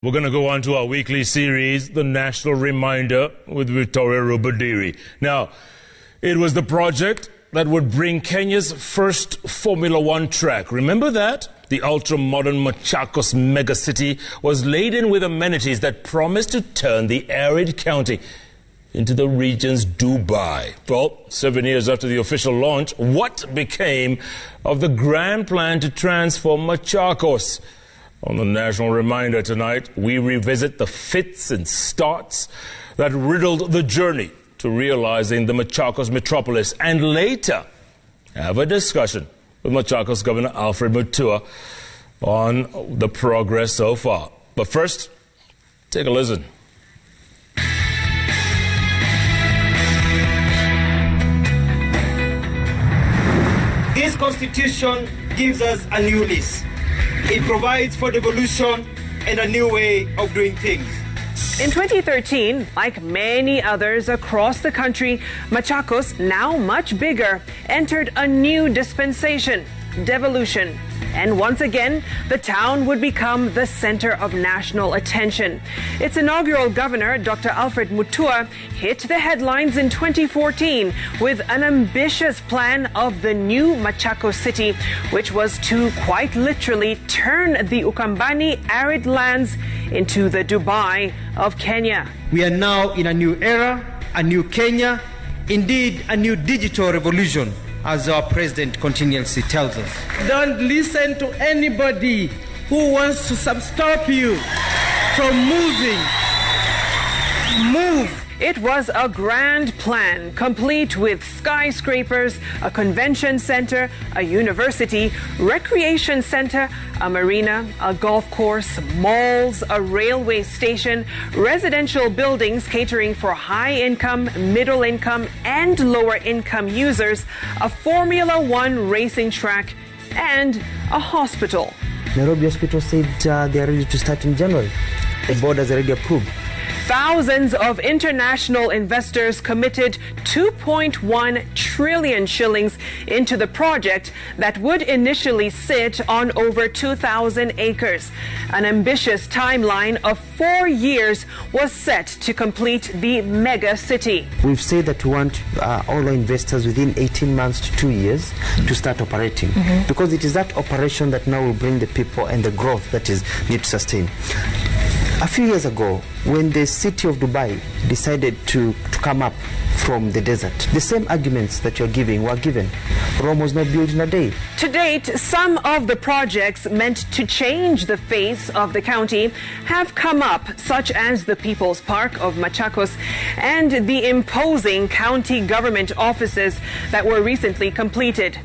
We're going to go on to our weekly series, The National Reminder, with Victoria Rubadiri. Now, it was the project that would bring Kenya's first Formula One track. Remember that? The ultra-modern Machakos megacity was laden with amenities that promised to turn the arid county into the region's Dubai. Well, 7 years after the official launch, what became of the grand plan to transform Machakos? On the National Reminder tonight, we revisit the fits and starts that riddled the journey to realizing the Machakos metropolis, and later have a discussion with Machakos Governor Alfred Mutua on the progress so far. But first, take a listen. This constitution gives us a new lease. It provides for devolution and a new way of doing things. In 2013, like many others across the country, Machakos, now much bigger, entered a new dispensation, devolution. And once again, the town would become the center of national attention. Its inaugural governor, Dr. Alfred Mutua, hit the headlines in 2014 with an ambitious plan of the new Machakos city, which was to quite literally turn the Ukambani arid lands into the Dubai of Kenya. We are now in a new era, a new Kenya, indeed a new digital revolution, as our president continuously tells us. Don't listen to anybody who wants to stop you from moving. Move. It was a grand plan, complete with skyscrapers, a convention center, a university, recreation center, a marina, a golf course, malls, a railway station, residential buildings catering for high-income, middle-income, and lower-income users, a Formula One racing track, and a hospital. Nairobi Hospital said they are ready to start in January. The board has already approved. Thousands of international investors committed 2.1 trillion shillings into the project that would initially sit on over 2,000 acres. An ambitious timeline of 4 years was set to complete the mega city. We've said that we want all our investors within 18 months to 2 years to start operating, because it is that operation that now will bring the people and the growth that is need to sustain. A few years ago, when the city of Dubai decided to come up from the desert, the same arguments that you're giving were given. Rome was not built in a day. To date, some of the projects meant to change the face of the county have come up, such as the People's Park of Machakos and the imposing county government offices that were recently completed.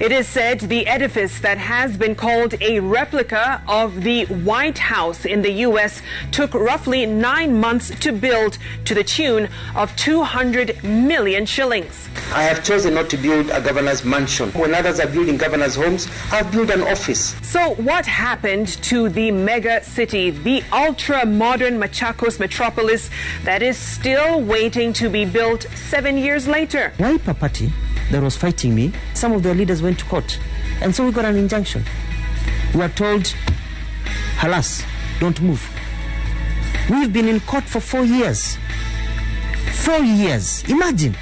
It is said the edifice that has been called a replica of the White House in the U.S. took roughly 9 months to build, to the tune of 200 million shillings. I have chosen not to build a governor's mansion. When others are building governor's homes, I've built an office. So what happened to the mega city, the ultra-modern Machakos metropolis that is still waiting to be built 7 years later? Wiper Party that was fighting me, some of their leaders went to court, and so we got an injunction. We were told, alas, don't move. We've been in court for 4 years. 4 years. Imagine.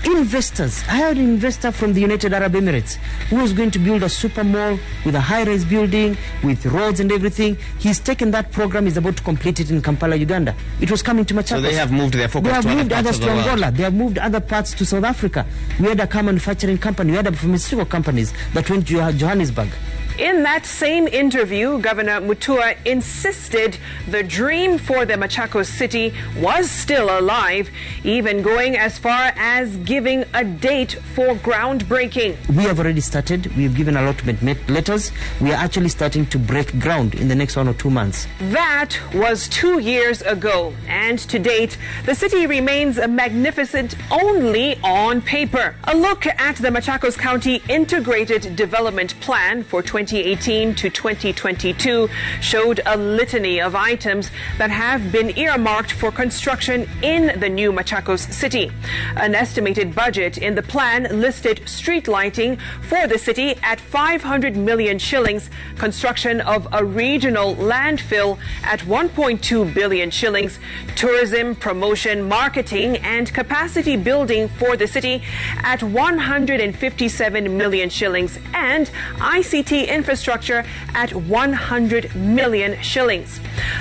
Investors. I had an investor from the United Arab Emirates who was going to build a super mall with a high-rise building, with roads and everything. He's taken that program, he's about to complete it in Kampala, Uganda. It was coming to Machakos. So they have moved their focus to other parts of the world. Angola. They have moved other parts to South Africa. We had a car manufacturing company, we had a pharmaceutical companies that went to Johannesburg. In that same interview, Governor Mutua insisted the dream for the Machakos city was still alive, even going as far as giving a date for groundbreaking. We have already started. We have given allotment letters. We are actually starting to break ground in the next 1 or 2 months. That was 2 years ago, and to date, the city remains magnificent only on paper. A look at the Machakos County Integrated Development Plan for 20 2018 to 2022 showed a litany of items that have been earmarked for construction in the new Machakos city. An estimated budget in the plan listed street lighting for the city at 500 million shillings, construction of a regional landfill at 1.2 billion shillings, tourism, promotion, marketing and capacity building for the city at 157 million shillings, and ICT infrastructure at 100 million shillings.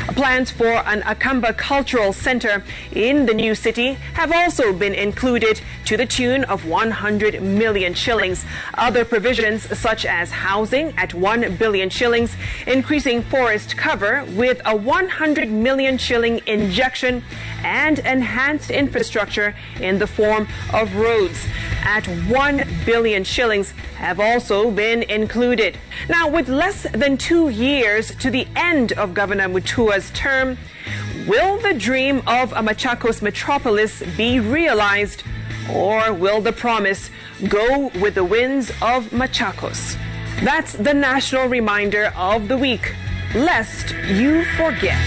Plans for an Akamba Cultural Center in the new city have also been included to the tune of 100 million shillings. Other provisions such as housing at 1 billion shillings, increasing forest cover with a 100 million shilling injection, and enhanced infrastructure in the form of roads at 1 billion shillings have also been included. Now, with less than 2 years to the end of Governor Mutua's term, will the dream of a Machakos metropolis be realized, or will the promise go with the winds of Machakos? That's the national reminder of the week, lest you forget.